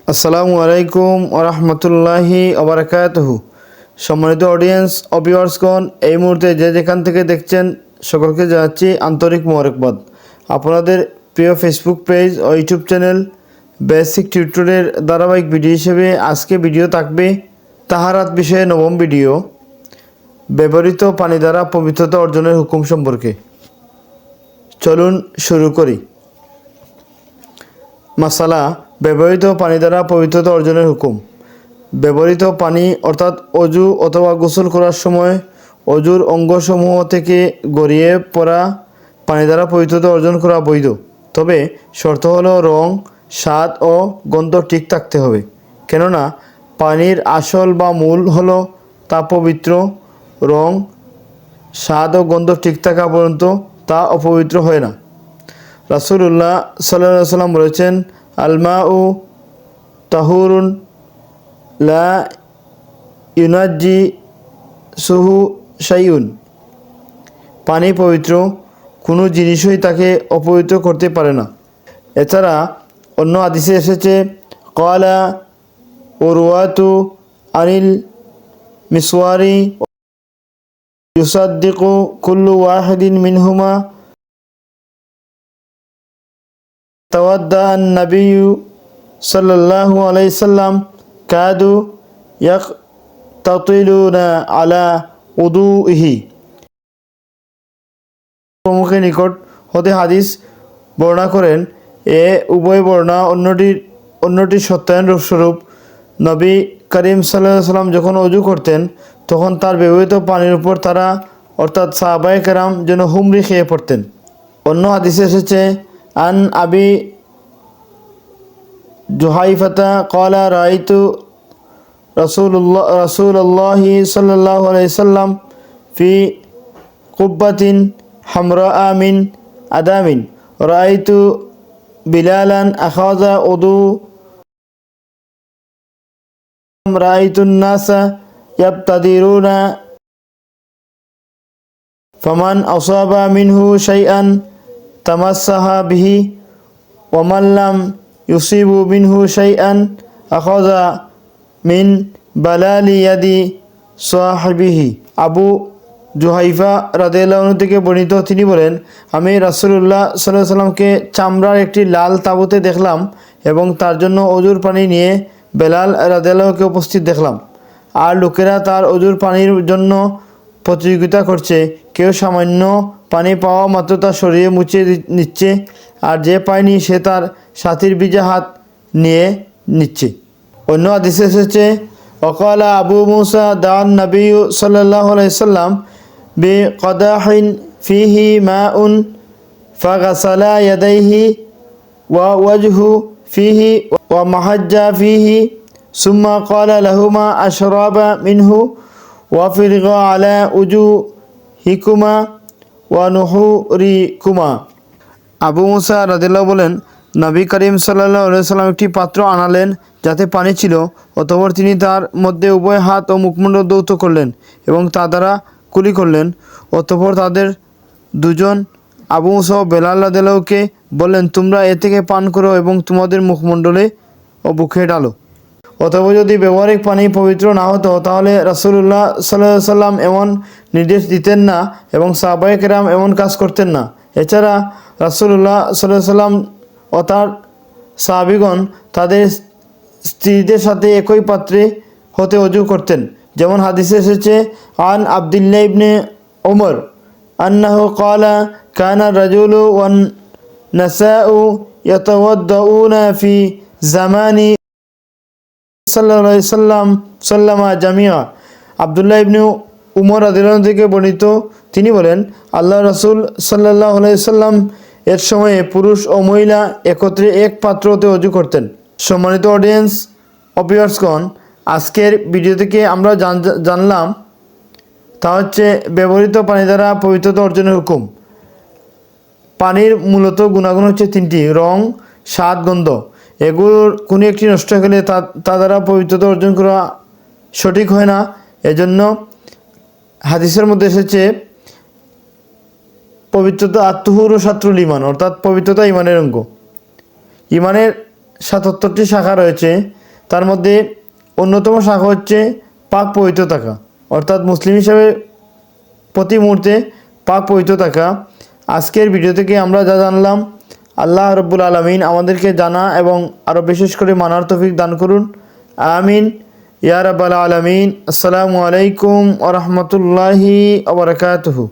আসসালামু আলাইকুম ওরহমতুল্লাহি ওবরাকাতুহু। সম্মানিত অডিয়েন্স ও ভিউয়ার্সগণ, এই মুহূর্তে যে যেখান থেকে দেখছেন সকলকে জানাচ্ছি আন্তরিক মোবারকবাদ। আপনাদের প্রিয় ফেসবুক পেজ ও ইউটিউব চ্যানেল বেসিক টিউটোরিয়ালের ধারাবাহিক ভিডিও হিসেবে আজকে ভিডিও থাকবে তাহারাত বিষয়ে নবম ভিডিও, ব্যবহৃত পানি দ্বারা পবিত্রতা অর্জনের হুকুম সম্পর্কে। চলুন শুরু করি। মাসালা, ব্যবহৃত পানি দ্বারা পবিত্রতা অর্জনের হুকুম। ব্যবহৃত পানি অর্থাৎ অজু অথবা গোসল করার সময় অজুর অঙ্গসমূহ থেকে গড়িয়ে পড়া পানি দ্বারা পবিত্রতা অর্জন করা বৈধ, তবে শর্ত হলো রং, স্বাদ ও গন্ধ ঠিক থাকতে হবে। কেননা পানির আসল বা মূল হলো তা পবিত্র। রং, স্বাদ ও গন্ধ ঠিক থাকা পর্যন্ত তা অপবিত্র হয় না। রাসূলুল্লাহ সাল্লাল্লাহু আলাইহি ওয়াসাল্লাম বলেছেন, আলমাউ তাহুরুন লা ইউনাজ্জি সুহু শাইউন। পানি পবিত্র, কোনো জিনিসই তাকে অপবিত্র করতে পারে না। এছাড়া অন্য হাদিসে এসেছে, ক্বালা উরওয়াতু আনিল মিসওয়ারি ইউসাদ্দিকু কুল্লু ওয়াহিদিন মিনহুমা তাওয়াদ্দা আন-নাবিয়্যু সাল্লাল্লাহু আলাইহি সাল্লাম কাদু ইয়াকতাতিলুনা আলা উদুইহি। প্রমুখের নিকট হতে হাদিস বর্ণনা করেন, এ উভয় বর্ণনা অন্যটির সত্যায়ন স্বরূপ নবী করিম সাল্লাল্লাহু আলাইহি সাল্লাম যখন অজু করতেন তখন তার ব্যবহৃত পানির উপর তারা অর্থাৎ সাহাবায়ে কেরাম যেন হুমড়ি খেয়ে পড়তেন। অন্য হাদিসে এসেছে, আন আবি জুহাইফাতা ক্বালা রাআইতু রাসূলুল্লাহি সাল্লাল্লাহু আলাইহি সাল্লাম ফি কুব্বাতিন হামরাআ মিন আদামিন রাআইতু বিলালান আখাযা উদু রাআইতুন নাসা ইয়াবতাদিরুনা ফামান আসাবা মিনহু শাইআন তামাসসাহা বিহি ওয়া মান লাম ইউসিবু মিনহু শাইআন আখাযা মিন বালালি ইয়াদি সাহিবিহি। আবু জুহাইফা রাদিয়াল্লাহু আনহু থেকে বর্ণিত, তিনি বলেন, আমি রাসূলুল্লাহ সাল্লাল্লাহু আলাইহি সাল্লামকে চামড়ার একটি লাল তাঁবুতে দেখলাম এবং তার জন্য অজুর পানি নিয়ে বেলাল রাদিয়াল্লাহুকে উপস্থিত দেখলাম। আর লোকেরা তার অজুর পানির জন্য প্রতিযোগিতা করছে। কেউ সামান্য পানি পাওয়া মাত্র তা সরিয়ে মুছে নিচ্ছে, আর যে পায়নি সে তার সাথীর ভিজা হাত নিয়ে নিচ্ছে। অন্য হাদিসে এসেছে, ওয়াকালা আবু মুসা দান নবিয়্যু সাল্লাল্লাহু আলাইহি সাল্লাম বিকাদাহিন ফিহি মাউন ফাগাসালা ইয়াদাইহি ওয়া ওয়াজহু ফিহি ওয়া মাহাজ্জা ফিহি সুম্মা ক্বালা লাহুমা আশরাবা মিনহু ওয়াফিরগা আলা উজুহিকুমা ওয়া নুহুরিকুমা। আবু মুসা রাদিয়াল্লাহু বলেন, নবী করিম সাল্লাল্লাহু আলাইহি সাল্লাম একটি পাত্র আনালেন যাতে পানি ছিল। অতঃপর তিনি তার মধ্যে উভয় হাত ও মুখমণ্ডল ধৌত করলেন এবং তা দ্বারা কুলি করলেন। অতঃপর তাদের দুজন আবু মুসা ও বেলাল রাদিয়াল্লাহুকে বললেন, তোমরা এ থেকে পান করো এবং তোমাদের মুখমণ্ডলে ও বুকে ঢালো। অতঃপর যদি ব্যবহারিক পানি পবিত্র না হতো তাহলে রাসূলুল্লাহ সাল্লাল্লাহু আলাইহি সাল্লাম এমন নির্দেশ দিতেন না এবং সাহাবায়ে কেরাম এমন কাজ করতেন না। এছাড়া রাসূলুল্লাহ সাল্লাল্লাহু আলাইহি সাল্লাম ও তার সাহাবীগণ তাদের স্ত্রীদের সাথে একই পাত্রে হতে অজু করতেন। যেমন হাদিসে এসেছে, আন আব্দুল্লাহ ইবনে ওমর আন্নাহু ক্বালা কানা রাজুলু ওয়ান নাসাউ ইয়াতাওয়াদ্দাউনা ফি জামানি সাল্লাল্লাহু আলাইহি সাল্লামা জামিয়া। আব্দুল্লাহ ইবনে উমর রাদিয়াল্লাহু থেকে বর্ণিত, তিনি বলেন, আল্লাহ রাসূল সাল্লাল্লাহু আলাইহি সাল্লাম এর সময়ে পুরুষ ও মহিলা একত্রে এক পাত্রতে অজু করতেন। সম্মানিত অডিয়েন্স ও ভিউয়ার্সগণ, আজকের ভিডিও থেকে আমরা জানলাম তা হচ্ছে ব্যবহৃত পানি দ্বারা পবিত্রতা অর্জনের হুকুম। পানির মূলত গুণাগুণ হচ্ছে তিনটি: রং, স্বাদ, গন্ধ। এগুলোর কোনো একটি নষ্ট হয়ে গেলে তা দ্বারা পবিত্রতা অর্জন করা সঠিক হয় না। এজন্য হাদিসের মধ্যে এসেছে, পবিত্রতা আত্মহুর ও শাত্রুল ইমান, অর্থাৎ পবিত্রতা ইমানের অঙ্গ। ইমানের 77টি শাখা রয়েছে। তার মধ্যে অন্যতম শাখা হচ্ছে পাক পবিত্র থাকা, অর্থাৎ মুসলিম হিসাবে প্রতি মুহূর্তে পাক পবিত্র থাকা। আজকের ভিডিও থেকে আমরা যা জানলাম, আল্লাহ রব্বুল আলামিন আমাদেরকে জানা এবং আরও বিশেষ করে মানার তৌফিক দান করুন। আমিন ইয়া রাব্বাল আলামিন। আসসালামু আলাইকুম ওয়া রাহমাতুল্লাহি ওয়া বারাকাতুহু।